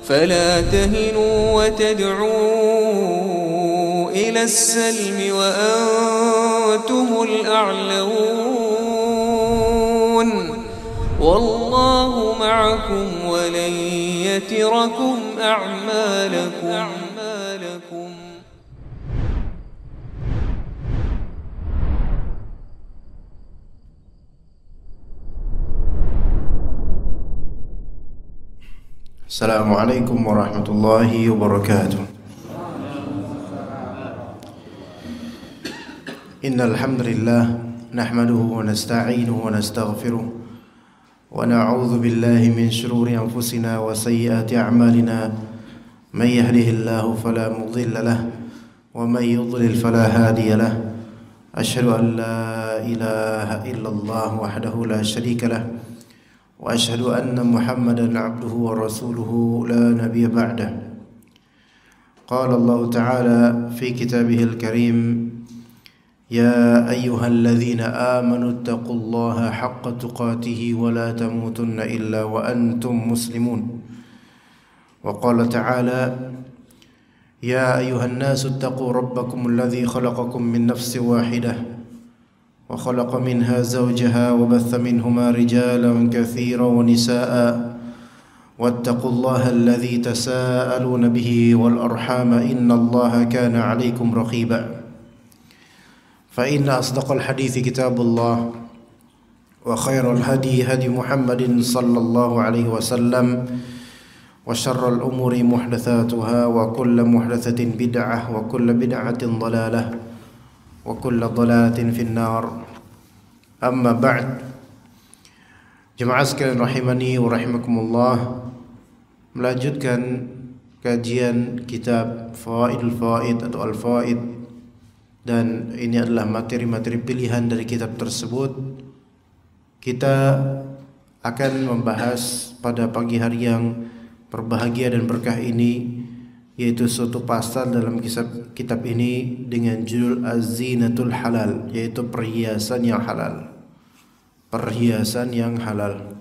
فلا تهنوا وتدعوا إلى السلم وأنتم الأعلون والله معكم ولن يتركم أعمالكم. Assalamualaikum warahmatullahi wabarakatuh. Innal hamdalillah nahmaduhu wa nasta'inuhu wa nastaghfiruh wa na'udzu billahi min shururi anfusina wa sayyiati a'malina may yahdihillahu fala mudilla lahu wa may yudlil fala hadiya lahu asyhadu an la ilaha illallah wahdahu la syarika lahu وأشهد أن محمدا عبده ورسوله لا نبي بعده. قال الله تعالى في كتابه الكريم يا أيها الذين آمنوا اتقوا الله حق تقاته ولا تموتن إلا وأنتم مسلمون. وقال تعالى يا أيها الناس اتقوا ربكم الذي خلقكم من نفس واحدة وخلق منها زوجها وبث منهما رجالا كثيرا ونساء واتقوا الله الذي تساءلون به والأرحام إن الله كان عليكم رقيبا. فإن أصدق الحديث كتاب الله وخير الهدي هدي محمد صلى الله عليه وسلم وشر الأمور محدثاتها وكل محدثة بدعة وكل بدعة ضلالة وكل ضلالة في النار. أما بعد. Jemaah sekalian rahimani wa rahimakumullah, melanjutkan kajian kitab Fawaidul Fawaid atau Al-Fawaid, dan ini adalah materi-materi pilihan dari kitab tersebut. Kita akan membahas pada pagi hari yang berbahagia dan berkah ini, yaitu suatu pasal dalam kitab ini dengan judul Az-Zinatul Halal, yaitu perhiasan yang halal. Perhiasan yang halal.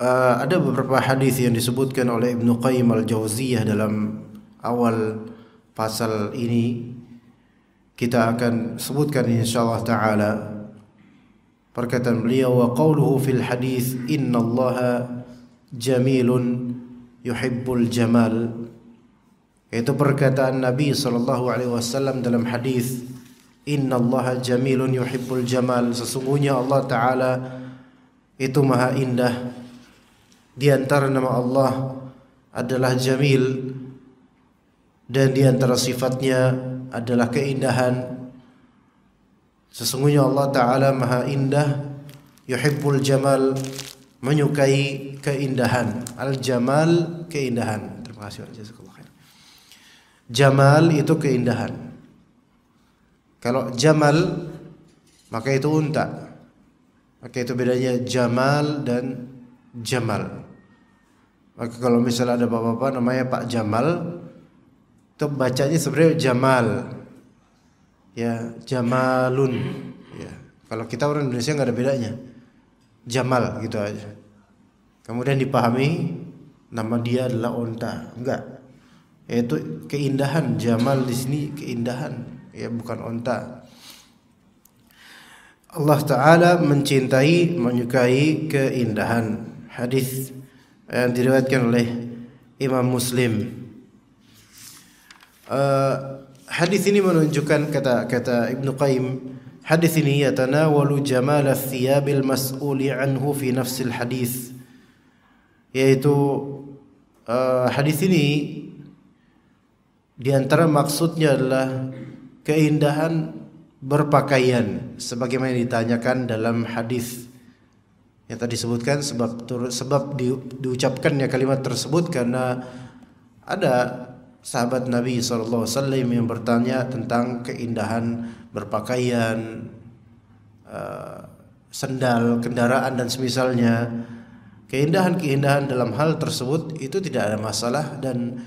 Ada beberapa hadis yang disebutkan oleh Ibnu Qayyim Al-Jauziyah dalam awal pasal ini. Kita akan sebutkan insyaallah taala perkataan beliau, wa qawluhu fil hadis innallaha jamilun yuhibbul jamal, yaitu perkataan Nabi SAW dalam hadis innallaha jamilun yuhibbul jamal, sesungguhnya Allah Ta'ala itu maha indah. Di antara nama Allah adalah jamil, dan di antara sifatnya adalah keindahan. Sesungguhnya Allah Ta'ala maha indah, yuhibbul jamal, menyukai keindahan. Al-jamal, keindahan. Terima kasih. Jazakallahu khair. Jamal itu keindahan. Kalau jamal maka itu unta. Maka itu bedanya jamal dan jamal. Maka kalau misalnya ada bapak-bapak namanya Pak Jamal, itu bacanya sebenarnya Jamal. Ya, Jamalun. Ya. Kalau kita orang Indonesia enggak ada bedanya. Jamal gitu aja. Kemudian dipahami nama dia adalah unta. Enggak. Yaitu keindahan. Jamal di sini keindahan, ya, bukan unta. Allah Ta'ala mencintai, menyukai keindahan. Hadis yang diriwayatkan oleh Imam Muslim. Hadis ini menunjukkan kata Ibnu Qayyim, hadis ini yatanawalu jamal al-thiyabil mas'uli anhu fi nafsil hadis, yaitu hadis ini di antara maksudnya adalah keindahan berpakaian, sebagaimana ditanyakan dalam hadis yang tadi disebutkan. Sebab diucapkannya kalimat tersebut karena ada sahabat Nabi SAW yang bertanya tentang keindahan berpakaian, sendal, kendaraan dan semisalnya. Keindahan-keindahan dalam hal tersebut itu tidak ada masalah dan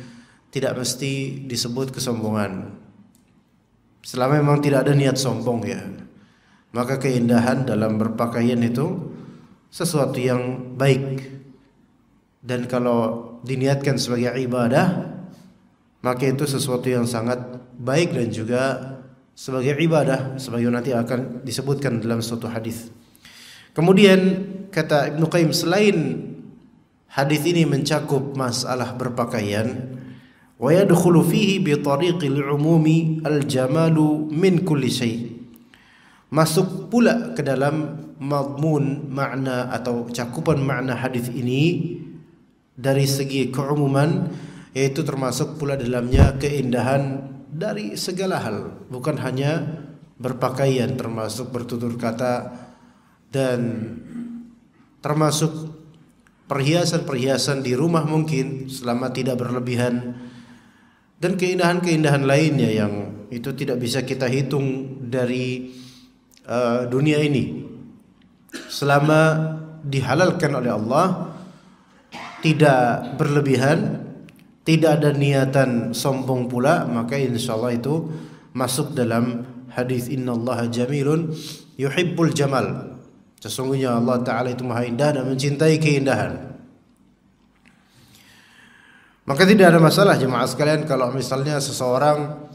tidak mesti disebut kesombongan, selama memang tidak ada niat sombong, ya. Maka keindahan dalam berpakaian itu sesuatu yang baik, dan kalau diniatkan sebagai ibadah, maka itu sesuatu yang sangat baik dan juga sebagai ibadah, sebagaimana nanti akan disebutkan dalam suatu hadis. Kemudian kata Ibnu Qayyim, selain hadis ini mencakup masalah berpakaian, wa yadkhulu fihi bi tariqil umumi al-jamalu min kulli syai'. Masuk pula ke dalam madmun makna atau cakupan makna hadis ini dari segi keumuman, yaitu termasuk pula dalamnya keindahan dari segala hal, bukan hanya berpakaian, termasuk bertutur kata dan termasuk perhiasan-perhiasan di rumah mungkin selama tidak berlebihan, dan keindahan-keindahan lainnya yang itu tidak bisa kita hitung dari dunia ini. Selama dihalalkan oleh Allah, tidak berlebihan, tidak ada niatan sombong pula, maka insyaallah itu masuk dalam hadis innallaha jamilun yuhibbul jamal. Sesungguhnya Allah Ta'ala itu maha indah dan mencintai keindahan. Maka tidak ada masalah jemaah sekalian kalau misalnya seseorang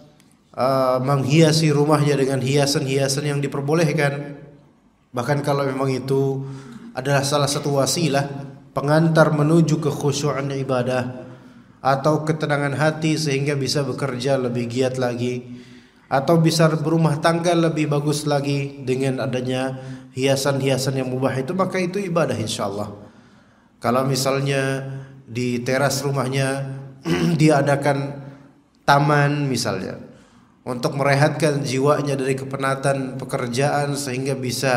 menghiasi rumahnya dengan hiasan-hiasan yang diperbolehkan. Bahkan kalau memang itu adalah salah satu wasilah pengantar menuju kekhusyuan ibadah atau ketenangan hati sehingga bisa bekerja lebih giat lagi, atau bisa berumah tangga lebih bagus lagi dengan adanya hiasan-hiasan yang mubah itu, maka itu ibadah insyaallah. Kalau misalnya di teras rumahnya diadakan taman misalnya, untuk merehatkan jiwanya dari kepenatan pekerjaan sehingga bisa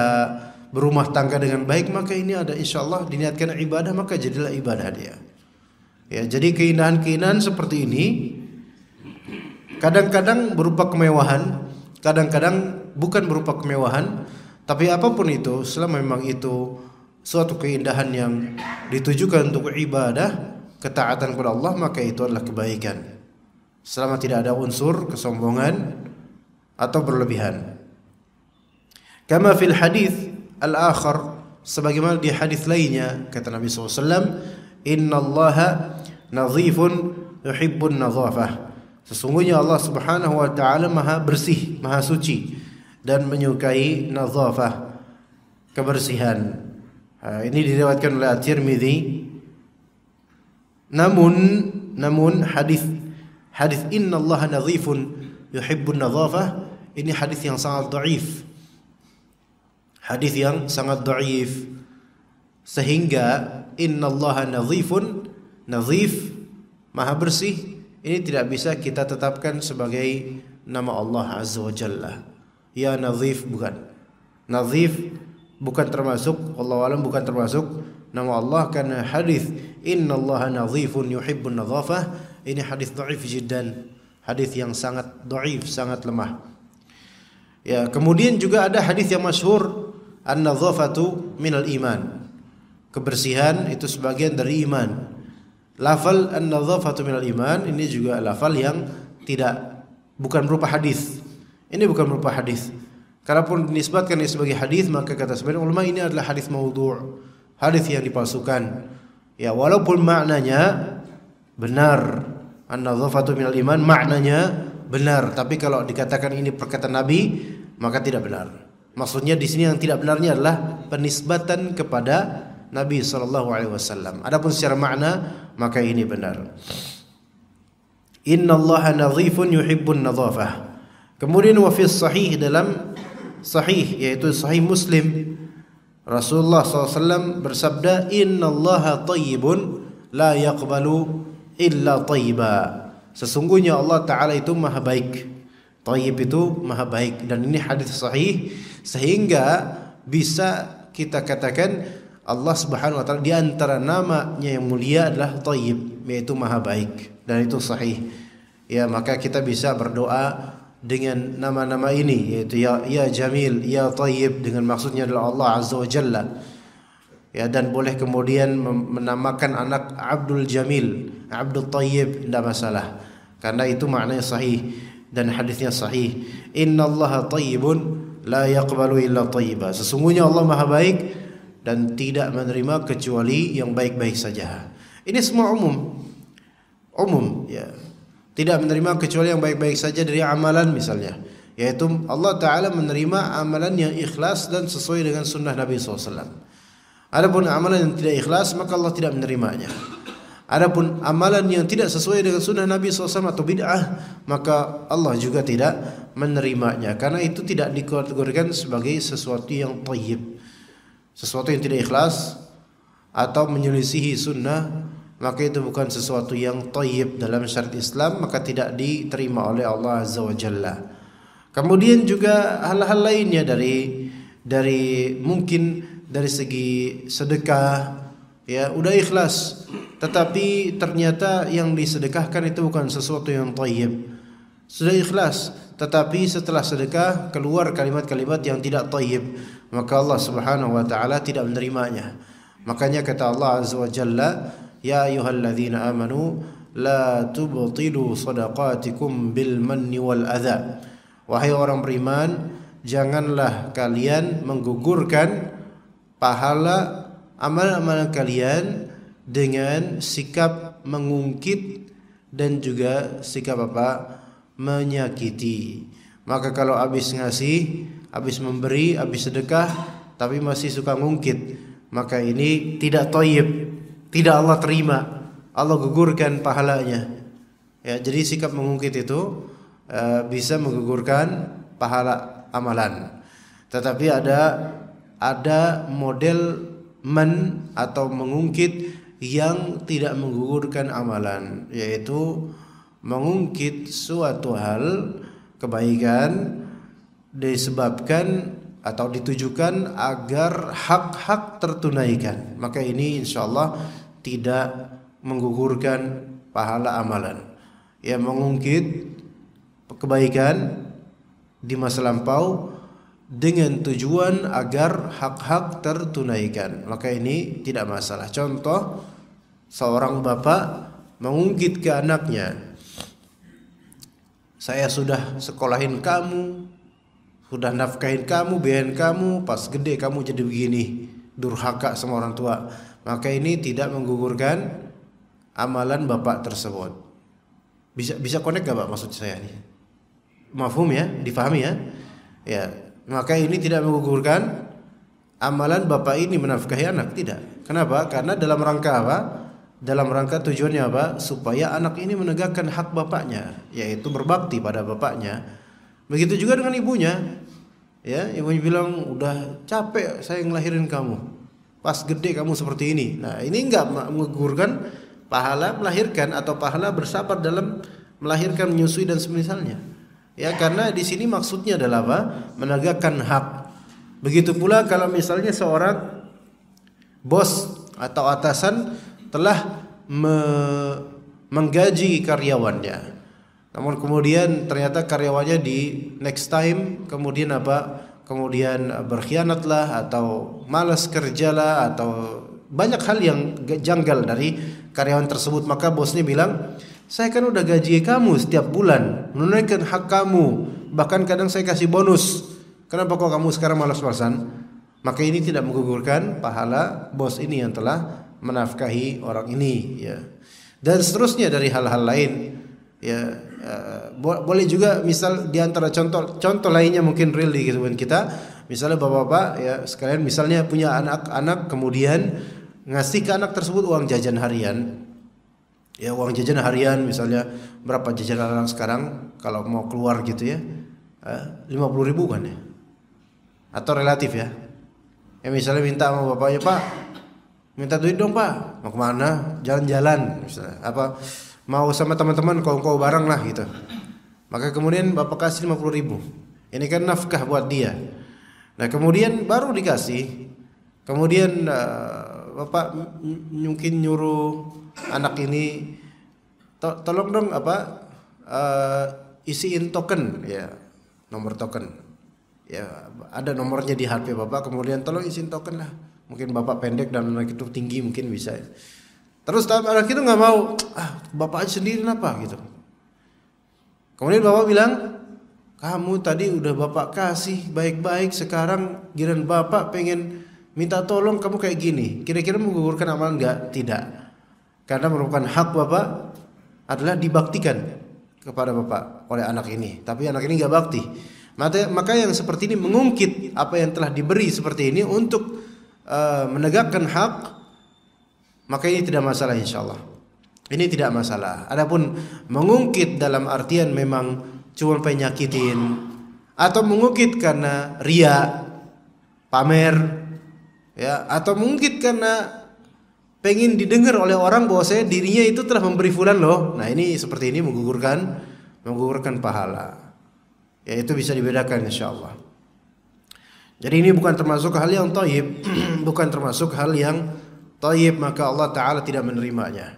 berumah tangga dengan baik, maka ini ada insyaallah diniatkan ibadah, maka jadilah ibadah dia. Ya, jadi keindahan-keindahan seperti ini kadang-kadang berupa kemewahan, kadang-kadang bukan berupa kemewahan, tapi apapun itu selama memang itu suatu keindahan yang ditujukan untuk ibadah, ketaatan kepada Allah, maka itu adalah kebaikan. Selama tidak ada unsur kesombongan atau berlebihan. Kama fil hadis al-akhar, sebagaimana di hadis lainnya kata Nabi SAW, innallaha nadhifun yuhibbun nadhafah. Sesungguhnya Allah Subhanahu wa taala maha bersih, maha suci dan menyukai nadhafah, kebersihan. Ini diriwayatkan oleh At-Tirmidzi. Namun hadis innallaha nadhifun yuhibbun nadhafah ini hadis yang sangat dhaif. Hadis yang sangat dhaif, sehingga innallaha nadhifun, nadhif maha bersih, ini tidak bisa kita tetapkan sebagai nama Allah Azza wa Jalla. Ya nadhif bukan. Nadhif bukan termasuk, wallahu alam bukan termasuk nama Allah, karena hadis innallaha nadhifun yuhibbun nadhafah ini hadis dhaif jiddan, hadis yang sangat dhaif, sangat lemah. Ya, kemudian juga ada hadis yang masyhur, an-nadhafatu minal iman. Kebersihan itu sebagian dari iman. Lafal an-nadhafatu minal iman ini juga lafal yang bukan berupa hadis. Ini bukan berupa hadis. Kalaupun dinisbatkan sebagai hadis, maka kata sebagian ulama ini adalah hadis maudhu', hadis yang dipalsukan. Ya, walaupun maknanya benar, an-nadhafatu minal iman maknanya benar, tapi kalau dikatakan ini perkataan Nabi, maka tidak benar. Maksudnya di sini yang tidak benarnya adalah penisbatan kepada Nabi SAW. Adapun secara makna, maka ini benar. Innallaha nadhifun yuhibbun nadhafah. Kemudian wa fi sahih, dalam sahih yaitu sahih Muslim, Rasulullah SAW bersabda, innallaha tayyibun la yaqbalu illa tayyiba. Sesungguhnya Allah Ta'ala itu maha baik. Tayyib itu maha baik. Dan ini hadis sahih, sehingga bisa kita katakan Allah Subhanahu wa taala di antara namanya yang mulia adalah Tayyib, yaitu maha baik, dan itu sahih. Ya, maka kita bisa berdoa dengan nama-nama ini, yaitu ya Jamil, ya Tayyib, dengan maksudnya adalah Allah Azza wa Jalla. Ya, dan boleh kemudian menamakan anak Abdul Jamil, Abdul Tayyib, tidak masalah, karena itu maknanya sahih dan hadisnya sahih. Innallaha tayyibun la yaqbalu illa tayyiba. Sesungguhnya Allah maha baik dan tidak menerima kecuali yang baik-baik saja. Ini semua umum ya. Tidak menerima kecuali yang baik-baik saja dari amalan misalnya, yaitu Allah Ta'ala menerima amalan yang ikhlas dan sesuai dengan sunnah Nabi SAW. Adapun amalan yang tidak ikhlas, maka Allah tidak menerimanya. Adapun amalan yang tidak sesuai dengan sunnah Nabi SAW atau bid'ah, maka Allah juga tidak menerimanya, karena itu tidak dikategorikan sebagai sesuatu yang thayyib. Sesuatu yang tidak ikhlas atau menyelisihi sunnah, maka itu bukan sesuatu yang thayyib dalam syariat Islam, maka tidak diterima oleh Allah Azza wa Jalla. Kemudian juga hal-hal lainnya dari mungkin dari segi sedekah, ya udah ikhlas, tetapi ternyata yang disedekahkan itu bukan sesuatu yang thayyib. Sudah ikhlas, tetapi setelah sedekah keluar kalimat-kalimat yang tidak thayyib, maka Allah Subhanahu wa taala tidak menerimanya. Makanya kata Allah Azza wa Jalla, ya ayyuhalladzina amanu la tubtilu shadaqatikum bil manni wal adza. Wahai orang beriman, janganlah kalian menggugurkan pahala amal-amal kalian dengan sikap mengungkit dan juga sikap menyakiti. Maka kalau habis ngasih, habis memberi, habis sedekah, tapi masih suka ngungkit, maka ini tidak thayyib. Tidak Allah terima, Allah gugurkan pahalanya. Ya, jadi sikap mengungkit itu bisa menggugurkan pahala amalan. Tetapi ada model atau mengungkit yang tidak menggugurkan amalan, yaitu mengungkit suatu hal kebaikan disebabkan atau ditujukan agar hak-hak tertunaikan, maka ini insyaallah tidak menggugurkan pahala amalan. Ya, mengungkit kebaikan di masa lampau dengan tujuan agar hak-hak tertunaikan, maka ini tidak masalah. Contoh, seorang bapak mengungkit ke anaknya, saya sudah sekolahin kamu, sudah nafkahin kamu, biayain kamu, pas gede kamu jadi begini, durhaka sama orang tua, maka ini tidak menggugurkan amalan bapak tersebut. Bisa connect gak Pak maksud saya ini? Mafhum ya, difahami ya? Ya, maka ini tidak menggugurkan amalan bapak ini menafkahi anak, tidak. Kenapa? Karena dalam rangka apa? Dalam rangka tujuannya apa? Supaya anak ini menegakkan hak bapaknya, yaitu berbakti pada bapaknya. Begitu juga dengan ibunya. Ya, ibunya bilang, "Udah capek saya ngelahirin kamu. Pas gede kamu seperti ini." Nah, ini enggak menggugurkan pahala melahirkan atau pahala bersabar dalam melahirkan, menyusui dan semisalnya. Ya, karena di sini maksudnya adalah apa? Menegakkan hak. Begitu pula kalau misalnya seorang bos atau atasan telah menggaji karyawannya, namun kemudian ternyata karyawannya di next time kemudian kemudian berkhianatlah atau malas kerjalah atau banyak hal yang janggal dari karyawan tersebut, maka bosnya bilang, "Saya kan udah gaji kamu setiap bulan, menunaikan hak kamu, bahkan kadang saya kasih bonus. Kenapa kok kamu sekarang malas-malasan?" Maka ini tidak menggugurkan pahala bos ini yang telah menafkahi orang ini, ya. Dan seterusnya dari hal-hal lain, ya. Boleh juga misal diantara contoh lainnya mungkin real di kehidupan kita, misalnya bapak-bapak ya sekalian misalnya punya anak-anak, kemudian ngasih ke anak tersebut uang jajan harian. Ya, uang jajan harian misalnya berapa jajan anak sekarang kalau mau keluar gitu ya, 50.000 kan ya, atau relatif ya. Ya misalnya minta sama bapaknya, "Pak, minta duit dong Pak, mau kemana? Jalan-jalan misalnya, mau sama teman-teman kau bareng lah gitu." Maka kemudian bapak kasih 50.000. Ini kan nafkah buat dia. Nah kemudian baru dikasih. Kemudian bapak mungkin nyuruh anak ini, tolong dong isiin token ya, nomor token. Ya ada nomornya di HP bapak. Kemudian tolong isiin token lah. Mungkin bapak pendek dan anak itu tinggi, mungkin bisa. Terus anak itu nggak mau, bapak aja sendiri apa gitu. Kemudian bapak bilang, "Kamu tadi udah bapak kasih baik-baik, sekarang giliran bapak pengen minta tolong kamu kayak gini. Kira-kira menggugurkan amalan nggak?" Tidak. Karena merupakan hak bapak adalah dibaktikan kepada bapak oleh anak ini, tapi anak ini nggak bakti. Maka yang seperti ini mengungkit apa yang telah diberi seperti ini untuk menegakkan hak, maka ini tidak masalah insyaallah. Ini tidak masalah. Adapun mengungkit dalam artian memang cuma pengen nyakitin atau mengungkit karena ria, pamer, ya, atau mengungkit karena pengen didengar oleh orang bahwa saya dirinya itu telah memberi fulan loh. Nah, ini seperti ini menggugurkan pahala. Ya, itu bisa dibedakan insyaallah. Jadi ini bukan termasuk hal yang thayyib, bukan termasuk hal yang thayyib, maka Allah Ta'ala tidak menerimanya.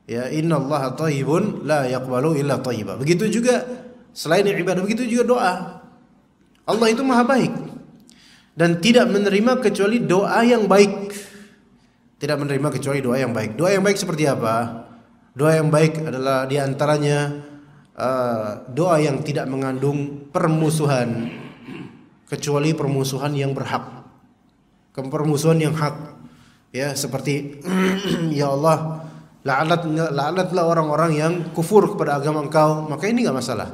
Ya, innallaha thayyibun la yaqbalu illa thayyiba. Begitu juga selain ibadah, begitu juga doa. Allah itu maha baik dan tidak menerima kecuali doa yang baik. Tidak menerima kecuali doa yang baik. Doa yang baik seperti apa? Doa yang baik adalah diantaranya doa yang tidak mengandung permusuhan, kecuali permusuhan yang berhak, permusuhan yang hak. Ya, seperti ya Allah, laknatlah orang-orang yang kufur kepada agama Engkau, maka ini enggak masalah.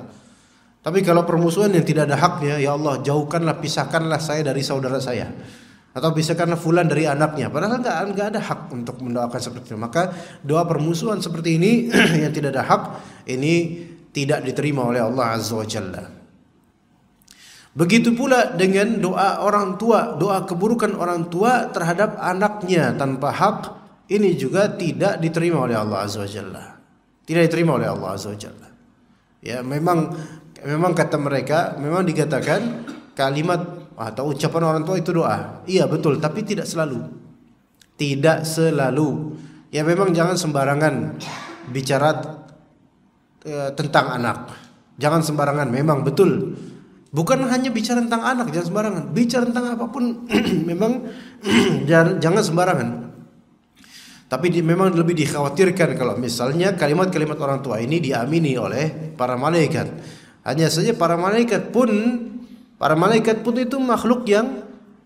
Tapi kalau permusuhan yang tidak ada haknya, ya Allah, jauhkanlah, pisahkanlah saya dari saudara saya, atau pisahkanlah fulan dari anaknya, padahal enggak ada hak untuk mendoakan seperti itu. Maka doa permusuhan seperti ini yang tidak ada hak, ini tidak diterima oleh Allah Azza wa Jalla. Begitu pula dengan doa orang tua, doa keburukan orang tua terhadap anaknya tanpa hak, ini juga tidak diterima oleh Allah Azza wa Jalla. Tidak diterima oleh Allah Azza wa Jalla. Ya, memang kata mereka, memang dikatakan kalimat atau ucapan orang tua itu doa. Iya betul, tapi tidak selalu. Tidak selalu. Ya, memang jangan sembarangan bicara tentang anak. Jangan sembarangan, memang betul. Bukan hanya bicara tentang anak, jangan sembarangan. Bicara tentang apapun memang jangan sembarangan. Tapi memang lebih dikhawatirkan kalau misalnya kalimat-kalimat orang tua ini diamini oleh para malaikat. Hanya saja para malaikat pun itu makhluk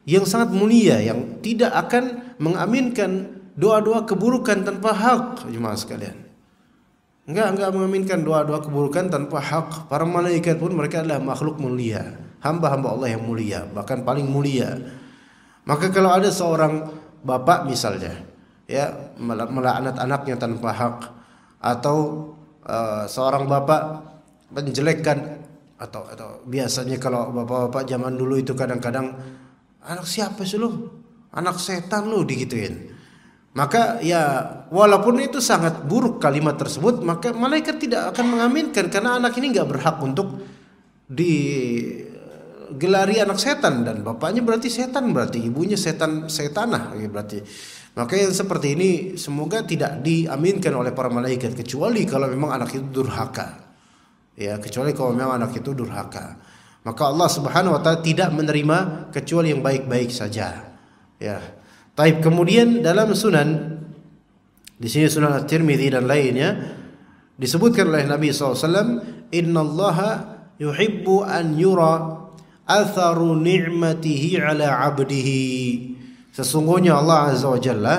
yang sangat mulia, yang tidak akan mengaminkan doa-doa keburukan tanpa hak, jemaah sekalian. Enggak mengaminkan doa-doa keburukan tanpa hak. Para malaikat pun mereka adalah makhluk mulia, hamba-hamba Allah yang mulia, bahkan paling mulia. Maka kalau ada seorang bapak misalnya, ya, melaknat anaknya tanpa hak, atau seorang bapak menjelekkan, atau biasanya kalau bapak-bapak zaman dulu itu kadang-kadang, anak siapa sih lu? Anak setan lu, digituin. Maka ya, walaupun itu sangat buruk kalimat tersebut, maka malaikat tidak akan mengaminkan, karena anak ini enggak berhak untuk digelari anak setan, dan bapaknya berarti setan, berarti ibunya setanah berarti. Maka yang seperti ini semoga tidak diaminkan oleh para malaikat, kecuali kalau memang anak itu durhaka. Ya, kecuali kalau memang anak itu durhaka. Maka Allah Subhanahu wa taala tidak menerima kecuali yang baik-baik saja. Ya. Taib, kemudian dalam sunan, di sini sunan At-Tirmidzi dan lainnya disebutkan oleh Nabi SAW, innallaha yuhibbu an yura atharu ni'matihi ala abdihi. Sesungguhnya Allah Azza wa Jalla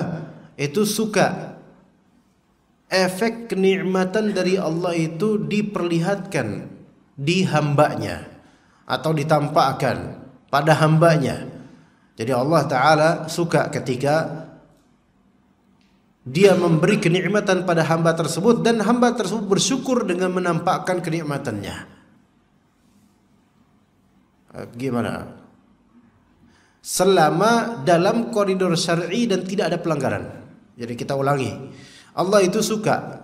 itu suka efek kenikmatan dari Allah itu diperlihatkan di hambanya atau ditampakkan pada hambanya. Jadi Allah Ta'ala suka ketika Dia memberi kenikmatan pada hamba tersebut, dan hamba tersebut bersyukur dengan menampakkan kenikmatannya. Gimana? Selama dalam koridor syar'i dan tidak ada pelanggaran. Jadi kita ulangi, Allah itu suka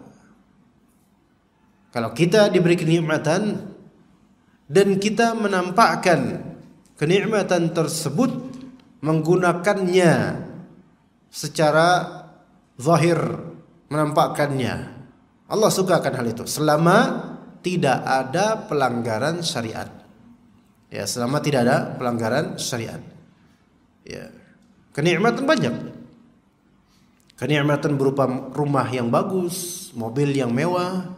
kalau kita diberi kenikmatan dan kita menampakkan kenikmatan tersebut, menggunakannya secara zahir, menampakkannya. Allah suka akan hal itu selama tidak ada pelanggaran syariat. Ya, selama tidak ada pelanggaran syariat. Ya. Kenikmatan banyak. Kenikmatan berupa rumah yang bagus, mobil yang mewah,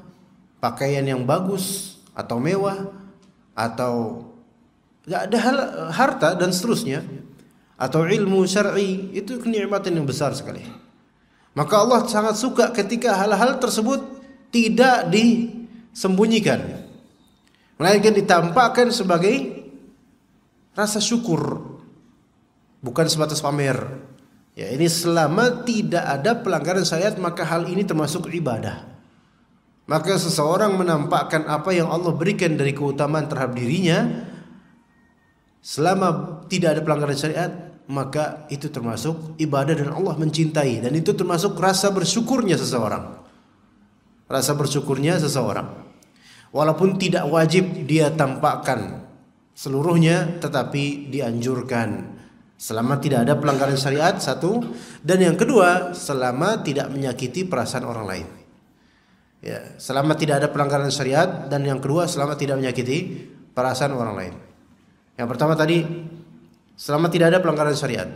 pakaian yang bagus atau mewah, atau ada harta dan seterusnya, atau ilmu syar'i, itu kenikmatan yang besar sekali. Maka Allah sangat suka ketika hal-hal tersebut tidak disembunyikan, melainkan ditampakkan sebagai rasa syukur, bukan sebatas pamer. Ya, ini selama tidak ada pelanggaran syariat, maka hal ini termasuk ibadah. Maka seseorang menampakkan apa yang Allah berikan dari keutamaan terhadap dirinya, selama tidak ada pelanggaran syariat, maka itu termasuk ibadah dan Allah mencintai, dan itu termasuk rasa bersyukurnya seseorang. Rasa bersyukurnya seseorang. Walaupun tidak wajib dia tampakkan seluruhnya, tetapi dianjurkan selama tidak ada pelanggaran syariat, satu, dan yang kedua, selama tidak menyakiti perasaan orang lain. Ya, selama tidak ada pelanggaran syariat, dan yang kedua, selama tidak menyakiti perasaan orang lain. Yang pertama tadi, selama tidak ada pelanggaran syariat.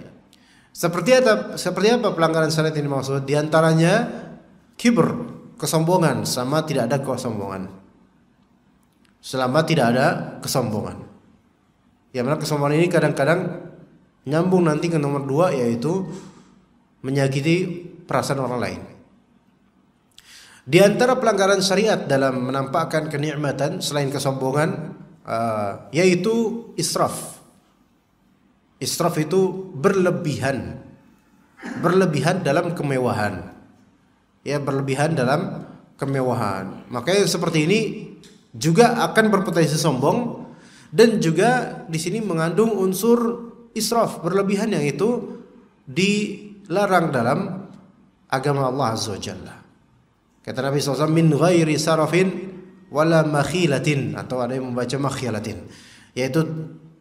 Seperti apa pelanggaran syariat ini maksud? Di antaranya kibr, kesombongan, sama tidak ada kesombongan. Selama tidak ada kesombongan. Yang mana kesombongan ini kadang-kadang nyambung nanti ke nomor 2, yaitu menyakiti perasaan orang lain. Di antara pelanggaran syariat dalam menampakkan kenikmatan selain kesombongan, yaitu israf. Israf itu berlebihan dalam kemewahan. Ya, berlebihan dalam kemewahan. Makanya seperti ini juga akan berpotensi sombong, dan juga di sini mengandung unsur israf, berlebihan, yang itu dilarang dalam agama Allah Azza wa Jalla. Kata Nabi SAW, min ghairi sarafin wala makhilatin, atau ada yang membaca makhilatin, yaitu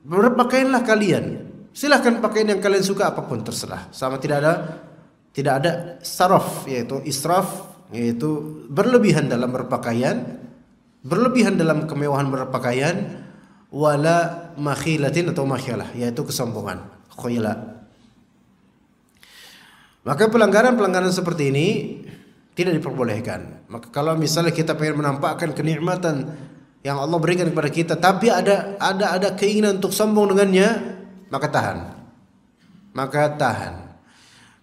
berpakaianlah kalian, silahkan pakaian yang kalian suka, apapun terserah, sama tidak ada saraf, yaitu israf, yaitu berlebihan dalam berpakaian, berlebihan dalam kemewahan berpakaian, wala makhilatin atau makhilah, yaitu kesombongan, khuyala. Maka pelanggaran seperti ini tidak diperbolehkan. Maka kalau misalnya kita pengen menampakkan kenikmatan yang Allah berikan kepada kita, tapi ada keinginan untuk sombong dengannya, maka tahan.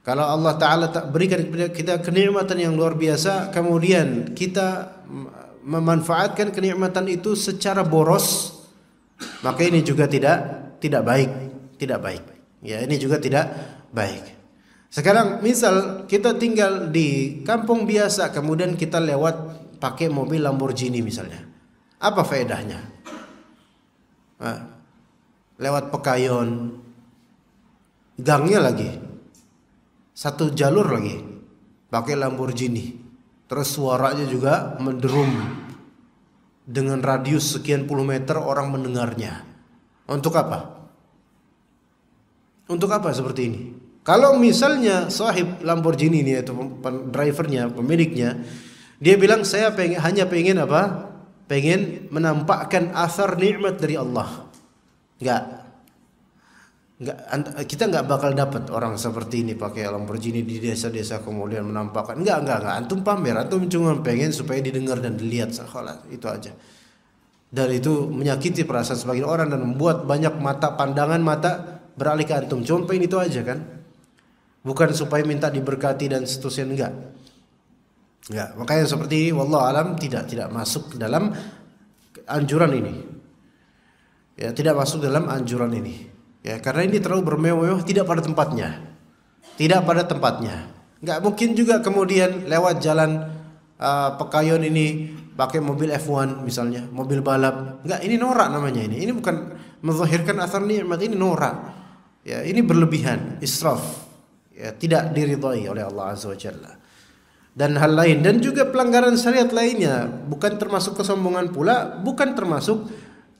Kalau Allah Ta'ala berikan kepada kita kenikmatan yang luar biasa, kemudian kita memanfaatkan kenikmatan itu secara boros, maka ini juga tidak baik. Ya, ini juga tidak baik. Sekarang misal kita tinggal di kampung biasa, kemudian kita lewat pakai mobil Lamborghini misalnya, apa faedahnya? Lewat Pekayon, gangnya lagi satu jalur lagi, pakai Lamborghini, terus suaranya juga menderum dengan radius sekian puluh meter orang mendengarnya. Untuk apa? Untuk apa seperti ini? Kalau misalnya sahib Lamborghini ini, atau drivernya, pemiliknya, dia bilang saya hanya pengen apa? Pengen menampakkan asar nikmat dari Allah. Kita nggak bakal dapat orang seperti ini pakai Lamborghini di desa-desa kemudian menampakkan. Enggak. Antum pamer, antum cuma pengen supaya didengar dan dilihat, itu aja. Dan itu menyakiti perasaan sebagian orang dan membuat banyak pandangan mata beralih ke antum. Cuma pengen itu aja kan? Bukan supaya minta diberkati dan seterusnya, enggak. Makanya seperti ini, wallahu alam, tidak masuk dalam anjuran ini. Ya, tidak masuk dalam anjuran ini. Ya, karena ini terlalu bermewah, tidak pada tempatnya. Enggak mungkin juga kemudian lewat jalan Pekayon ini pakai mobil F1 misalnya, mobil balap. Enggak, ini norak namanya ini. Ini bukan menzahirkan asar nikmat, ini norak. Ya, ini berlebihan, israf. Ya, tidak diridhai oleh Allah Azza wa Jalla. Dan hal lain, dan juga pelanggaran syariat lainnya, bukan termasuk kesombongan pula, bukan termasuk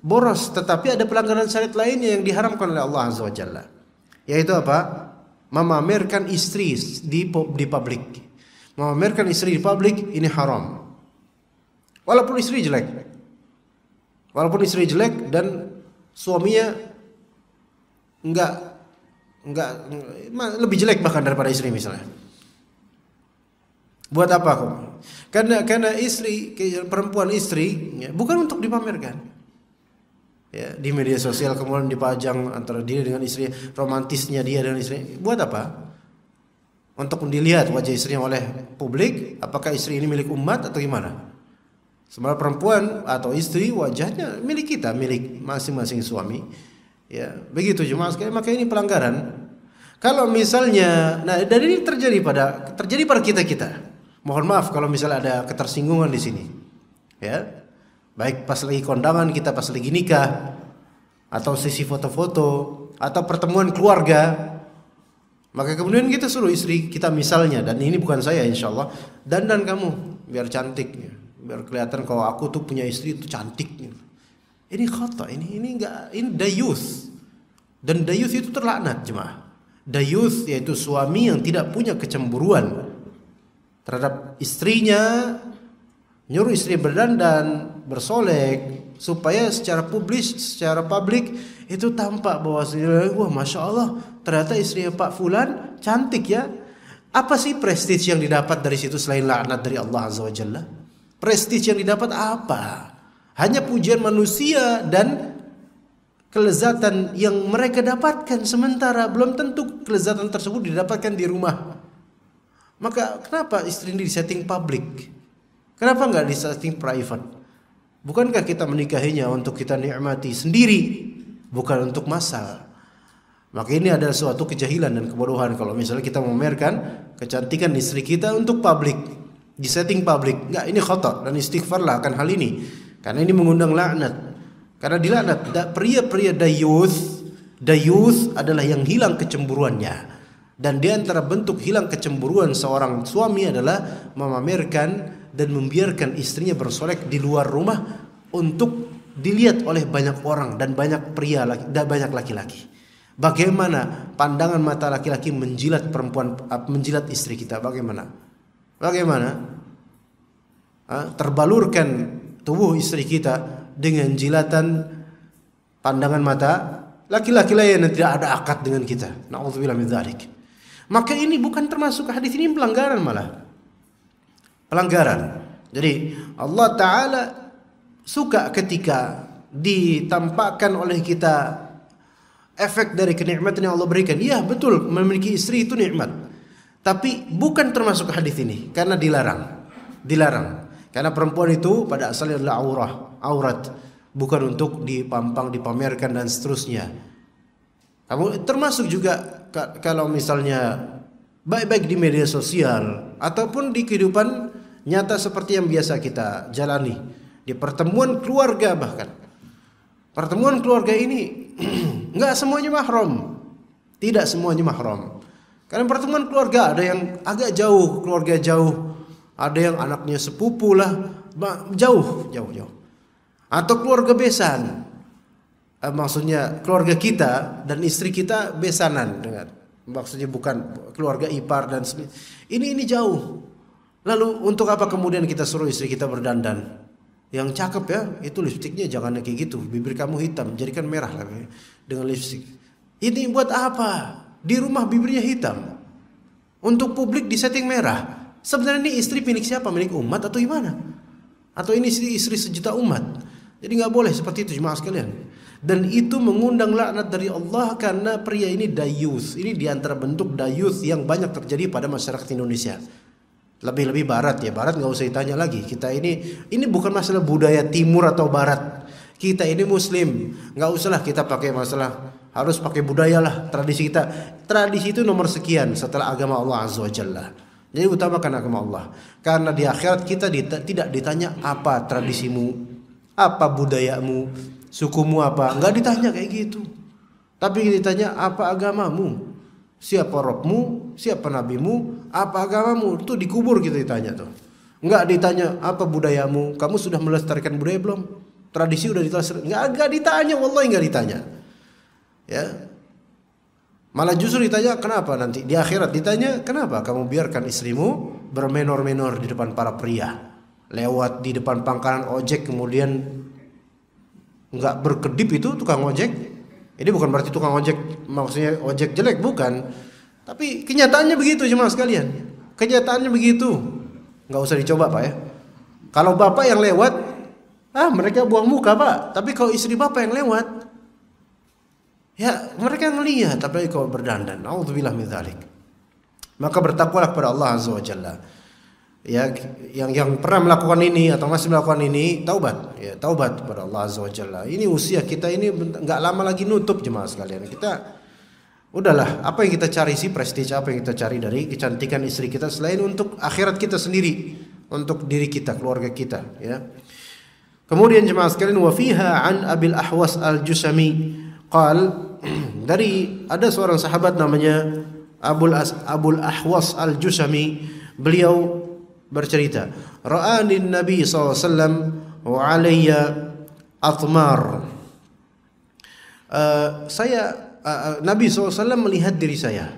boros, tetapi ada pelanggaran syariat lainnya yang diharamkan oleh Allah Azza wa Jalla. Yaitu apa? Memamerkan istri di publik. Memamerkan istri di publik ini haram. Walaupun istri jelek dan suaminya enggak lebih jelek bahkan daripada istri misalnya. Buat apa kok? Karena perempuan istri ya, bukan untuk dipamerkan. Ya, di media sosial kemudian dipajang antara dia dengan istri, romantisnya dia dengan istri. Buat apa? untuk dilihat wajah istrinya oleh publik, apakah istri ini milik umat atau gimana? Sebenarnya perempuan atau istri wajahnya milik kita, milik masing-masing suami. Ya, begitu jemaah sekalian, maka ini pelanggaran. Kalau misalnya, nah dan ini terjadi pada kita. Mohon maaf kalau misalnya ada ketersinggungan di sini. Ya. Baik pas lagi kondangan kita, pas lagi nikah, atau sesi foto-foto, atau pertemuan keluarga. Maka kemudian kita suruh istri kita misalnya, dan ini bukan saya insyaallah, dandan kamu biar cantik, biar kelihatan kalau aku tuh punya istri itu cantik. Ini khata, ini enggak, ini dayuth. Dan dayuth itu terlaknat jemaah. Dayuth yaitu suami yang tidak punya kecemburuan terhadap istrinya, nyuruh istri berdandan, bersolek supaya secara publik itu tampak bahwa wah masya Allah ternyata istrinya Pak Fulan cantik ya. Apa sih prestige yang didapat dari situ selain laknat dari Allah Azza wa Jalla? Prestige yang didapat apa? Hanya pujian manusia dan kelezatan yang mereka dapatkan, sementara belum tentu kelezatan tersebut didapatkan di rumah. Maka kenapa istri ini disetting publik? Kenapa enggak disetting private? Bukankah kita menikahinya untuk kita nikmati sendiri, bukan untuk massal? Maka ini adalah suatu kejahilan dan kebodohan kalau misalnya kita memamerkan kecantikan istri kita untuk publik, di setting publik. Enggak, ini khata, dan istighfarlah akan hal ini. Karena ini mengundang laknat. Karena dilaknat pria-pria dayuth adalah yang hilang kecemburuannya. Dan di antara bentuk hilang kecemburuan seorang suami adalah memamerkan dan membiarkan istrinya bersolek di luar rumah untuk dilihat oleh banyak orang dan banyak pria dan banyak laki-laki. Bagaimana pandangan mata laki-laki menjilat perempuan, menjilat istri kita? Bagaimana? Terbalurkan tubuh istri kita dengan jilatan pandangan mata laki-laki lain yang tidak ada akad dengan kita. Na'udzubillah min dzalik. Maka ini bukan termasuk hadis ini, pelanggaran malah. Pelanggaran. Jadi Allah Ta'ala suka ketika ditampakkan oleh kita efek dari kenikmatan yang Allah berikan. Iya betul, memiliki istri itu nikmat. Tapi bukan termasuk hadis ini karena dilarang. Karena perempuan itu pada asalnya adalah aurat, bukan untuk dipampang, dipamerkan dan seterusnya. Termasuk juga kalau misalnya baik-baik di media sosial ataupun di kehidupan nyata seperti yang biasa kita jalani, di pertemuan keluarga bahkan. Pertemuan keluarga ini enggak semuanya mahram. Tidak semuanya mahram. Karena pertemuan keluarga ada yang agak jauh, keluarga jauh. Ada yang anaknya sepupu lah, jauh. Atau keluarga besan. Maksudnya keluarga kita dan istri kita besanan dengan. Maksudnya bukan keluarga ipar dan ini jauh. Lalu untuk apa kemudian kita suruh istri kita berdandan? Yang cakep ya, itu lipstiknya jangan kayak gitu. Bibir kamu hitam, jadikan merah lah dengan lipstik. Ini buat apa? Di rumah bibirnya hitam. Untuk publik disetting merah. Sebenarnya ini istri milik siapa? Milik umat atau gimana? Atau ini istri sejuta umat? Jadi nggak boleh seperti itu jemaah sekalian. Dan itu mengundang laknat dari Allah karena pria ini dayuth. Ini diantara bentuk dayuth yang banyak terjadi pada masyarakat Indonesia. Lebih-lebih barat ya. Barat nggak usah ditanya lagi. Kita ini bukan masalah budaya timur atau barat. Kita ini muslim. Nggak usahlah kita pakai masalah harus pakai budaya lah, tradisi kita. Tradisi itu nomor sekian setelah agama Allah Azza wa Jalla. Jadi utamakan agama Allah. Karena di akhirat kita tidak ditanya apa tradisimu, apa budayamu, sukumu apa. Enggak ditanya kayak gitu. Tapi ditanya apa agamamu, siapa Robmu, siapa nabimu, apa agamamu. Itu dikubur kita ditanya tuh. Enggak ditanya apa budayamu, kamu sudah melestarikan budaya belum? Tradisi udah dilestarikan? Enggak ditanya, wallahi enggak ditanya. Ya. Malah justru ditanya kenapa nanti di akhirat ditanya kenapa kamu biarkan istrimu bermenor-menor di depan para pria, lewat di depan pangkalan ojek kemudian nggak berkedip itu tukang ojek. Ini bukan berarti tukang ojek maksudnya ojek jelek, bukan. Tapi kenyataannya begitu jemaah sekalian. Kenyataannya begitu. Nggak usah dicoba Pak ya. Kalau bapak yang lewat, mereka buang muka Pak. Tapi kalau istri bapak yang lewat, ya mereka ngelihat tapi kalau berdandan. Nauzubillah min dzalik. Maka bertakwalah kepada Allah Azza wa Jalla. Ya, yang pernah melakukan ini atau masih melakukan ini, taubat, ya, taubat kepada Allah Azza wa Jalla. Ini usia kita ini enggak lama lagi nutup, jemaah sekalian. Kita udahlah, apa yang kita cari sih, prestige apa yang kita cari dari kecantikan istri kita selain untuk akhirat kita sendiri, untuk diri kita, keluarga kita, ya. Kemudian jemaah sekalian, wa fiha an Abil Ahwas Al-Jusami qal, dari ada seorang sahabat namanya Abul Ahwas Al-Jusami, beliau bercerita, ra'ani Nabi SAW wa alayya atmar. Nabi SAW melihat diri saya,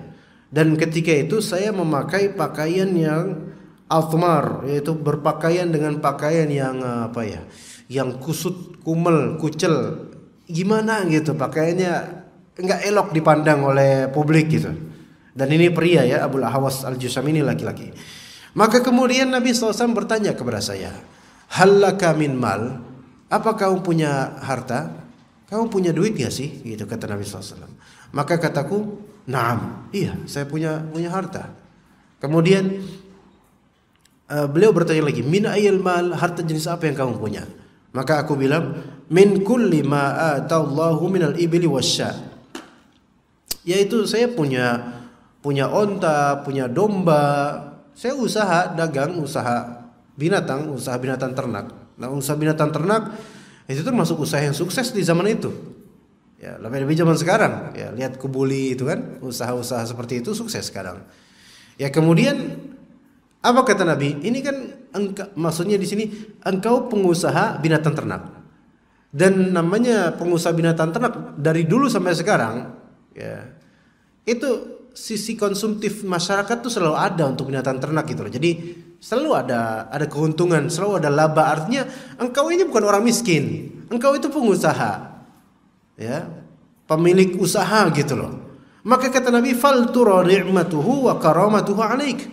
dan ketika itu saya memakai pakaian yang atmar, yaitu berpakaian dengan pakaian yang yang kusut, kumel, kucel, gimana gitu, pakaiannya enggak elok dipandang oleh publik gitu. Dan ini pria ya, Abul Ahwas Al-Jusami ini laki-laki. Maka kemudian Nabi SAW bertanya kepada saya, hallaka min mal, apa kamu punya harta? Kamu punya duit gak sih? Gitu kata Nabi SAW. Maka kataku, naam, iya saya punya harta. Kemudian beliau bertanya lagi, min ayil mal, harta jenis apa yang kamu punya? Maka aku bilang, min kulli ma atallahu minal ibli wasya, yaitu saya punya onta, punya domba. Saya usaha dagang, usaha binatang ternak. Nah, usaha binatang ternak itu termasuk usaha yang sukses di zaman itu. Ya, lebih zaman sekarang. Ya, lihat Kubuli itu kan, usaha-usaha seperti itu sukses sekarang. Ya, kemudian apa kata Nabi? Ini kan maksudnya di sini engkau pengusaha binatang ternak. Dan namanya pengusaha binatang ternak dari dulu sampai sekarang, ya. Itu sisi konsumtif masyarakat tuh selalu ada untuk binatang ternak gitu loh. Jadi selalu ada keuntungan, selalu ada laba. Artinya engkau ini bukan orang miskin, engkau itu pengusaha, ya, pemilik usaha gitu loh. Maka kata Nabi, fal tura ni'matuhu wa karamatuhu alaik.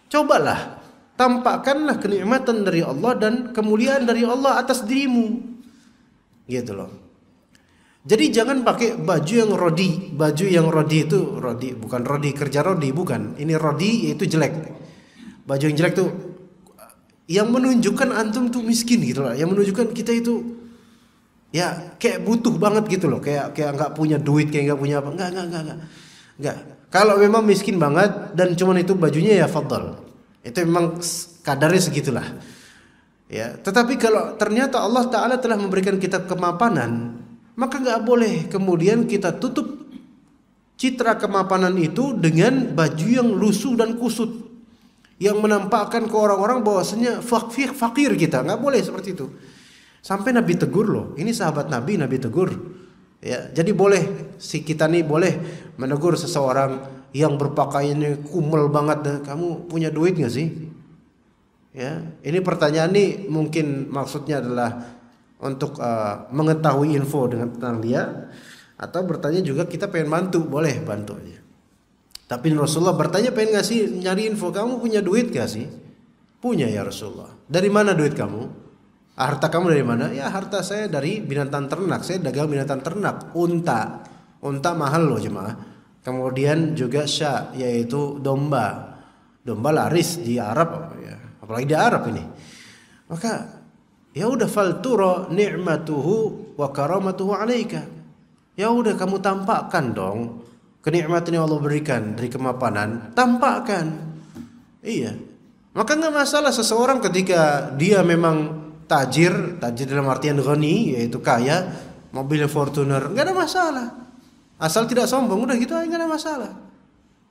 Cobalah, tampakkanlah kenikmatan dari Allah dan kemuliaan dari Allah atas dirimu, gitu loh. Jadi jangan pakai baju yang rodi. Baju yang rodi itu rodi, bukan rodi kerja rodi, bukan. Ini rodi yaitu jelek. Baju yang jelek tuh yang menunjukkan antum tuh miskin gitu loh. Yang menunjukkan kita itu ya kayak butuh banget gitu loh. Kayak enggak punya duit, kayak enggak punya apa. Enggak. Kalau memang miskin banget dan cuman itu bajunya, ya fadhal. Itu memang kadarnya segitulah. Ya, tetapi kalau ternyata Allah Ta'ala telah memberikan kita kemapanan, maka nggak boleh kemudian kita tutup citra kemapanan itu dengan baju yang lusuh dan kusut, yang menampakkan ke orang-orang bahwasanya fakir kita. Nggak boleh seperti itu. Sampai Nabi tegur loh. Ini sahabat Nabi tegur. Ya, jadi boleh kita nih boleh menegur seseorang yang berpakaiannya kumel banget. Kamu punya duit nggak sih? Ya, ini pertanyaan nih mungkin maksudnya adalah untuk mengetahui info tentang dia, atau bertanya juga kita pengen bantu, boleh bantu aja. Tapi Rasulullah bertanya pengen nyari info, kamu punya duit gak sih? Punya ya Rasulullah. Dari mana duit kamu? Harta kamu dari mana? Ya harta saya dari binatang ternak, saya dagang binatang ternak. Unta mahal loh jemaah. Kemudian juga sya, yaitu domba laris di Arab, ya. Apalagi di Arab ini. Maka ya udah, fal tura ni'matuhu wa karamatuhu alaika. Ya udah, kamu tampakkan dong kenikmatan yang Allah berikan dari kemapanan, tampakkan. Iya. Maka enggak masalah seseorang ketika dia memang tajir dalam artian ghani, yaitu kaya, mobilnya Fortuner, enggak ada masalah. Asal tidak sombong, udah gitu aja, enggak ada masalah.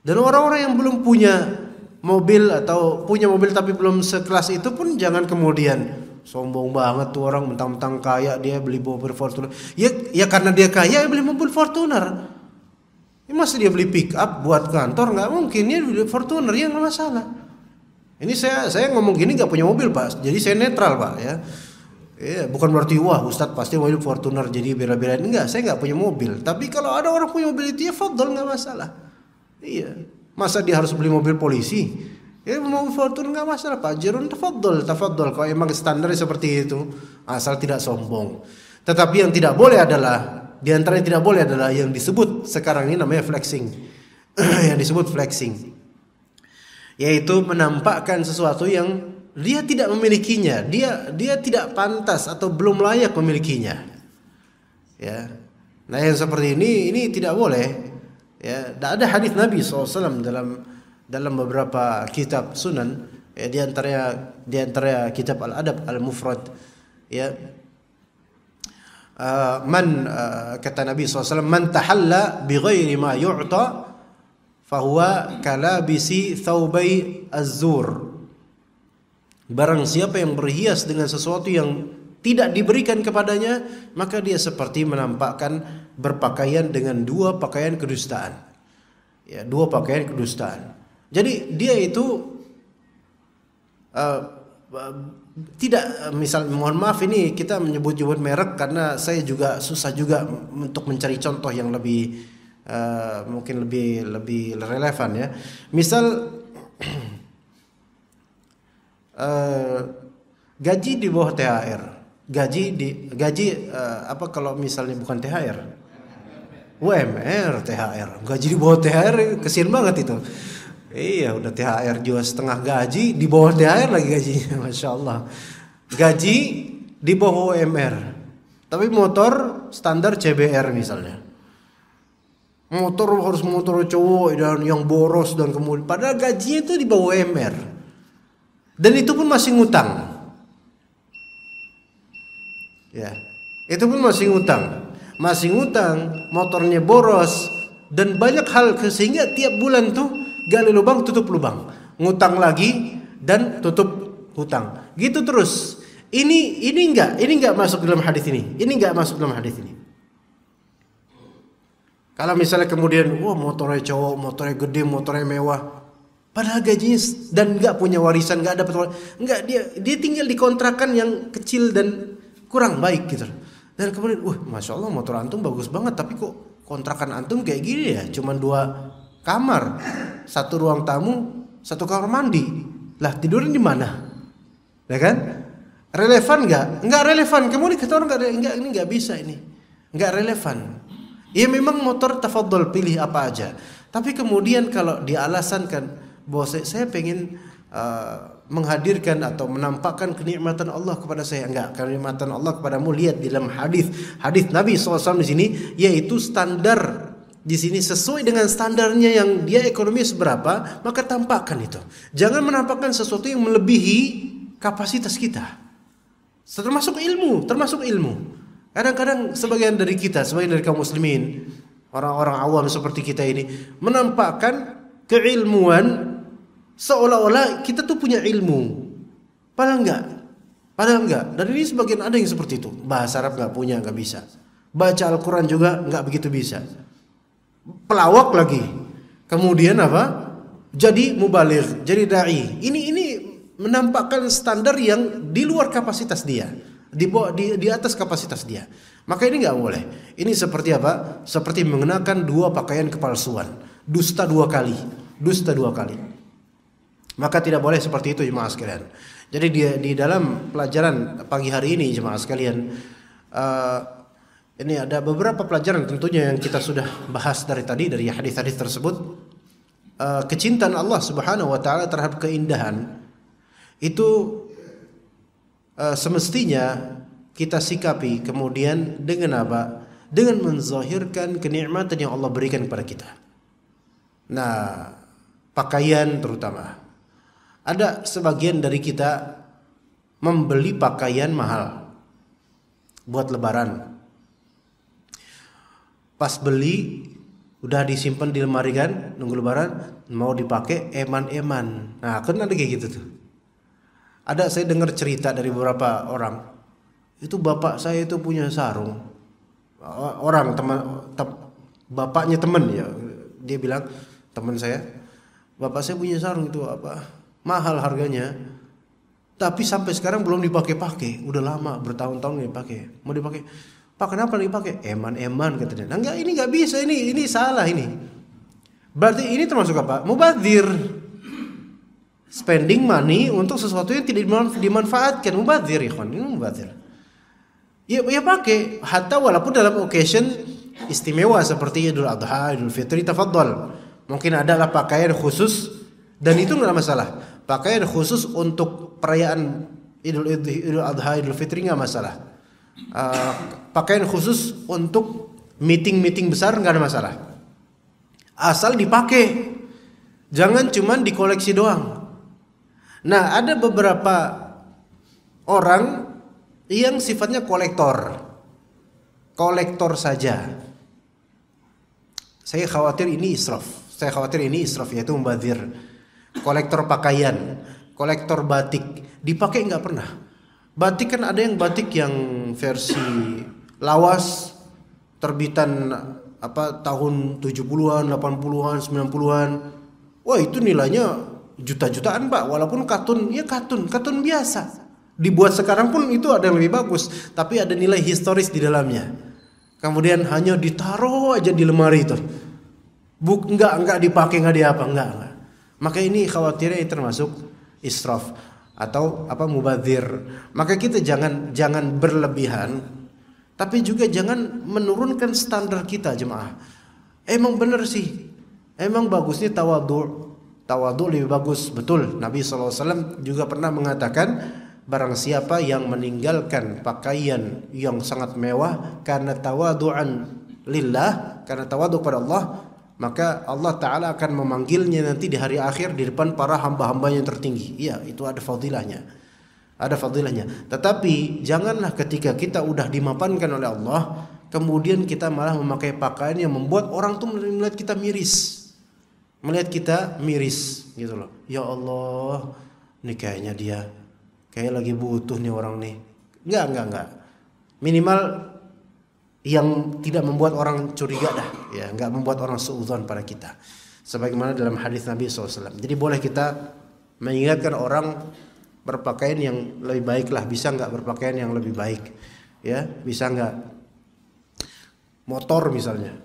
Dan orang-orang yang belum punya mobil atau punya mobil tapi belum sekelas itu pun jangan kemudian sombong banget tuh orang, mentang-mentang kaya dia beli mobil Fortuner. Ya karena dia kaya beli mobil Fortuner. Ini masa dia beli pick up buat kantor? Nggak mungkin, dia beli Fortuner, ya nggak masalah. Ini saya ngomong gini nggak punya mobil Pak, jadi saya netral Pak ya. Bukan berarti wah Ustadz pasti mobil Fortuner jadi bela-belain. Enggak, saya nggak punya mobil. Tapi kalau ada orang punya mobil itu ya fadhol, nggak masalah. Iya, masa dia harus beli mobil polisi? Ya mau Fortuner nggak masalah Pak Jirun, tafadhol. Kalau emang standarnya seperti itu, asal tidak sombong. Tetapi yang tidak boleh adalah, di antara yang tidak boleh adalah yang disebut sekarang ini namanya flexing. Yang disebut flexing. yaitu menampakkan sesuatu yang dia tidak memilikinya, dia tidak pantas atau belum layak memilikinya. Ya. Nah, yang seperti ini tidak boleh. Ya, ada hadis Nabi SAW dalam beberapa kitab sunan, ya, di antara kitab Al-Adab Al-Mufrad, ya. Kata Nabi SAW, man tahalla bighairi ma yu'ta fahuwa kalabisi thawbai az-zur. Barang siapa yang berhias dengan sesuatu yang tidak diberikan kepadanya, maka dia seperti menampakkan berpakaian dengan dua pakaian kedustaan. Ya, dua pakaian kedustaan. Jadi dia itu tidak, misal, mohon maaf ini kita menyebut-nyebut merek karena saya juga susah juga untuk mencari contoh yang lebih mungkin lebih relevan, ya. Misal gaji di bawah THR, gaji apa kalau misalnya bukan THR, UMR, THR, gaji di bawah THR, kesian banget itu. Iya, udah THR juga setengah gaji, di bawah THR lagi gajinya, masya Allah. Gaji di bawah UMR, tapi motor standar CBR misalnya. Motor harus motor cowok dan yang boros, dan kemudian padahal gajinya itu di bawah UMR. Dan itu pun masih ngutang. Ya, itu pun masih ngutang. Masih ngutang, motornya boros, dan banyak hal, sehingga tiap bulan tuh gali lubang tutup lubang, ngutang lagi dan tutup hutang, gitu terus. Ini enggak masuk dalam hadis ini. Ini enggak masuk dalam hadis ini. Kalau misalnya kemudian motornya cowok, motornya gede, motornya mewah, padahal gajinya dan enggak punya warisan, enggak dapat warisan, enggak, dia tinggal di kontrakan yang kecil dan kurang baik gitu. Dan kemudian, masya Allah motor antum bagus banget, tapi kok kontrakan antum kayak gini ya, cuman 2 kamar, 1 ruang tamu, 1 kamar mandi. Lah tidurin di mana? Ya kan? Relevan enggak? Enggak relevan. Kemudian kata orang enggak, ini enggak bisa ini. Enggak relevan. Ya memang motor tafadhol, pilih apa aja. Tapi kemudian kalau dialasankan bahwa saya pengen menghadirkan atau menampakkan kenikmatan Allah kepada saya, enggak, kenikmatan Allah kepadamu lihat di dalam hadis Nabi SAW di sini, yaitu standar di sini sesuai dengan standarnya yang dia ekonomi seberapa, maka tampakkan itu. Jangan menampakkan sesuatu yang melebihi kapasitas kita. Termasuk ilmu. Kadang-kadang sebagian dari kaum muslimin, orang-orang awam seperti kita ini, menampakkan keilmuan seolah-olah kita tuh punya ilmu. Padahal enggak. Dan ini sebagian ada yang seperti itu. Bahasa Arab enggak punya, enggak bisa. Baca Al-Quran juga enggak begitu bisa. Pelawak lagi. Kemudian apa? Jadi mubaligh, jadi dai. Ini menampakkan standar yang di luar kapasitas dia. Di atas kapasitas dia. Maka ini enggak boleh. Ini seperti apa? Seperti mengenakan 2 pakaian kepalsuan. Dusta 2 kali. Maka tidak boleh seperti itu, jemaah sekalian. Jadi di dalam pelajaran pagi hari ini, jemaah sekalian, ini ada beberapa pelajaran tentunya yang kita sudah bahas dari hadis-hadis tersebut. Kecintaan Allah Subhanahu wa taala terhadap keindahan itu semestinya kita sikapi kemudian dengan apa? Dengan menzahirkan kenikmatan yang Allah berikan kepada kita. Nah, pakaian terutama. Ada sebagian dari kita membeli pakaian mahal buat lebaran. Pas beli udah disimpan di lemari kan, nunggu lebaran mau dipakai eman-eman. Nah, kan ada kayak gitu tuh. Ada, saya dengar cerita dari beberapa orang. Itu bapak saya itu punya sarung. Bapaknya teman ya. Dia bilang, teman saya, bapak saya punya sarung itu mahal harganya. Tapi sampai sekarang belum dipakai-pakai. Udah lama, bertahun-tahun dipakai. Mau dipakai. Pak, kenapa dipakai? Eman-eman katanya. Nah, enggak, ini enggak bisa, ini salah ini. Berarti ini termasuk apa? Mubadzir. Spending money untuk sesuatu yang tidak dimanfaatkan. Mubadzir, ikhwan. Ini mubadzir. Ya pakai, hatta walaupun dalam occasion istimewa seperti Idul Adha, Idul Fitri, tafadhol. Mungkin adalah pakaian khusus Dan itu nggak masalah. Pakaian khusus untuk perayaan Idul Adha, Idul Fitri nggak masalah. Pakaian khusus untuk meeting besar nggak ada masalah. Asal dipakai, jangan cuman dikoleksi doang. Nah, ada beberapa orang yang sifatnya kolektor saja. Saya khawatir ini israf. Yaitu mubazir. Kolektor pakaian, kolektor batik, dipakai nggak pernah. Batik kan ada yang batik yang versi lawas, terbitan tahun 70-an, 80-an, 90-an. Wah, itu nilainya juta-jutaan, Pak. Walaupun katun biasa. Dibuat sekarang pun itu ada yang lebih bagus, tapi ada nilai historis di dalamnya. Kemudian hanya ditaruh aja di lemari itu. Enggak dipakai, enggak diapa, enggak. Maka ini khawatirnya termasuk israf atau mubazir. Maka kita jangan berlebihan, tapi juga jangan menurunkan standar kita, jemaah. Emang benar sih. Emang bagusnya tawadhu. Tawadhu lebih bagus, betul. Nabi SAW juga pernah mengatakan, barang siapa yang meninggalkan pakaian yang sangat mewah karena tawadhu'an lillah, karena tawadhu kepada Allah, maka Allah Ta'ala akan memanggilnya nanti di hari akhir di depan para hamba-hambanya yang tertinggi. Iya, itu ada fadilahnya. Tetapi janganlah ketika kita udah dimapankan oleh Allah, kemudian kita malah memakai pakaian yang membuat orang tuh melihat kita miris gitu loh. Ya Allah, ini kayaknya dia kayak lagi butuh nih orang nih. Enggak. Minimal yang tidak membuat orang curiga dah, ya, enggak membuat orang suudzon pada kita. Sebagaimana dalam hadis Nabi SAW. Jadi boleh kita mengingatkan orang berpakaian yang lebih baik lah. Bisa enggak berpakaian yang lebih baik? Ya, bisa enggak? Motor misalnya.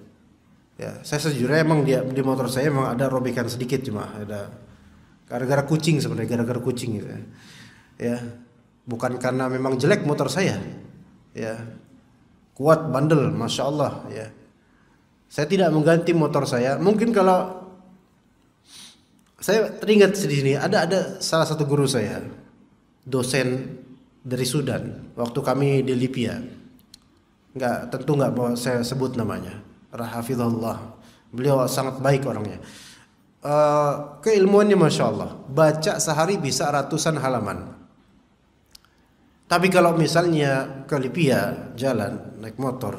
Ya, saya sejujurnya emang di motor saya emang ada robekan sedikit, cuma ada gara-gara kucing sebenarnya, gitu. Ya, bukan karena memang jelek motor saya. Ya. Kuat, bandel, masya Allah, ya. Saya tidak mengganti motor saya. Mungkin kalau saya teringat di sini ada salah satu guru saya, dosen dari Sudan, waktu kami di Libya. Tentu nggak mau saya sebut namanya. Rahafidhullah. Beliau sangat baik orangnya. Keilmuannya masya Allah. Baca sehari bisa ratusan halaman. Tapi kalau misalnya ke Libya jalan naik motor,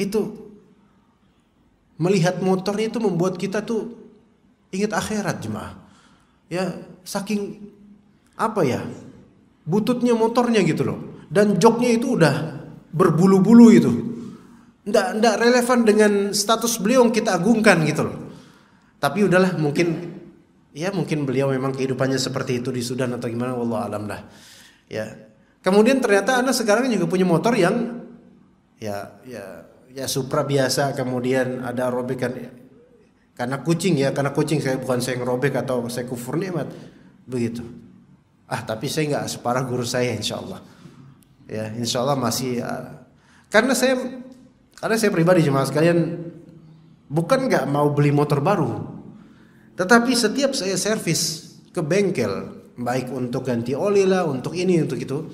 itu melihat motornya itu membuat kita tuh ingat akhirat, jemaah. Ya, saking bututnya motornya gitu loh. Dan joknya itu udah berbulu-bulu itu. Nggak relevan dengan status beliau yang kita agungkan gitu loh. Tapi udahlah, mungkin beliau memang kehidupannya seperti itu di Sudan atau gimana, wallahu alam lah. Ya. Kemudian ternyata Anda sekarang juga punya motor yang ya Supra biasa, kemudian ada robekan karena kucing, bukan saya ngerobek atau saya kufur nikmat begitu. Tapi saya nggak separah guru saya, insyaallah. Ya, insyaallah masih karena saya pribadi jemaah sekalian bukan nggak mau beli motor baru, tetapi setiap saya servis ke bengkel, baik untuk ganti oli lah, untuk ini, untuk itu,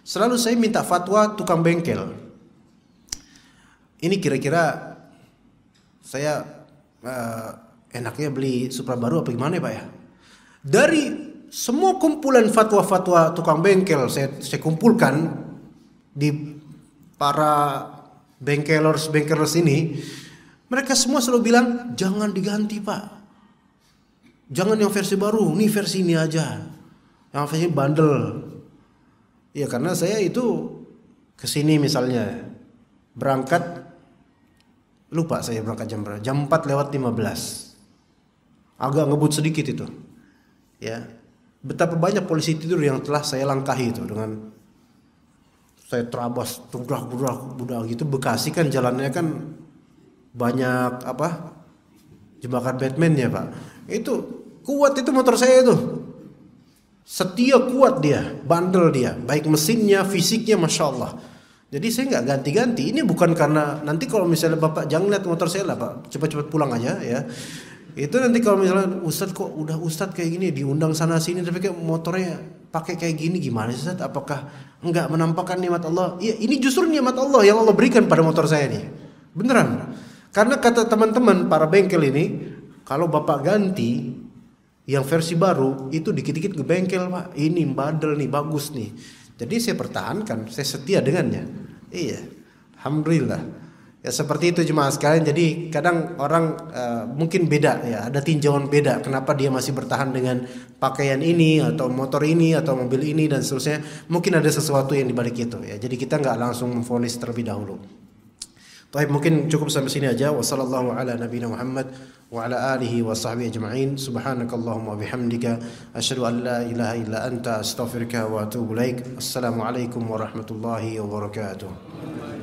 selalu saya minta fatwa tukang bengkel. Ini kira-kira saya enaknya beli Supra baru apa gimana ya, Pak ya? Dari semua kumpulan fatwa-fatwa tukang bengkel saya kumpulkan di para bengkelers ini, mereka semua selalu bilang jangan diganti, Pak. Jangan yang versi baru, nih versi ini aja. Yang versi bandel. Ya karena saya itu kesini misalnya berangkat, lupa saya berangkat jam berapa, jam 4:15. Agak ngebut sedikit itu. Ya. Betapa banyak polisi tidur yang telah saya langkahi itu dengan saya terabas budak gitu. Bekasi kan jalannya kan banyak jebakan Batman ya, Pak. Itu kuat itu motor saya itu. Setia, kuat dia, bandel dia, baik mesinnya, fisiknya, masya Allah. Jadi saya nggak ganti-ganti. Ini bukan karena nanti kalau misalnya Bapak jangan lihat motor saya lah, Pak, cepat-cepat pulang aja ya. Itu nanti kalau misalnya Ustadz kok udah Ustadz kayak gini diundang sana sini tapi kayak motornya pakai kayak gini, gimana sih Ustadz? Apakah enggak menampakkan nikmat Allah? Iya, ini justru nikmat Allah yang Allah berikan pada motor saya nih. Beneran. Karena kata teman-teman para bengkel ini, kalau Bapak ganti yang versi baru itu dikit-dikit ke bengkel, Pak. Ini badel nih, bagus nih. Jadi saya pertahankan, saya setia dengannya. Iya. Alhamdulillah. Ya seperti itu jemaah sekalian. Jadi kadang orang mungkin beda ya, ada tinjauan beda kenapa dia masih bertahan dengan pakaian ini atau motor ini atau mobil ini dan seterusnya. Mungkin ada sesuatu yang dibalik itu ya. Jadi kita nggak langsung memvonis terlebih dahulu. Baik, mungkin cukup sampai sini aja. Wassallallahu ala nabiyina Muhammad wa ala alihi wa sahbihi ajma'in. Subhanakallahumma bihamdika asyhadu an la ilaha illa anta astaghfiruka wa atubu ilaik. Assalamualaikum warahmatullahi wabarakatuh.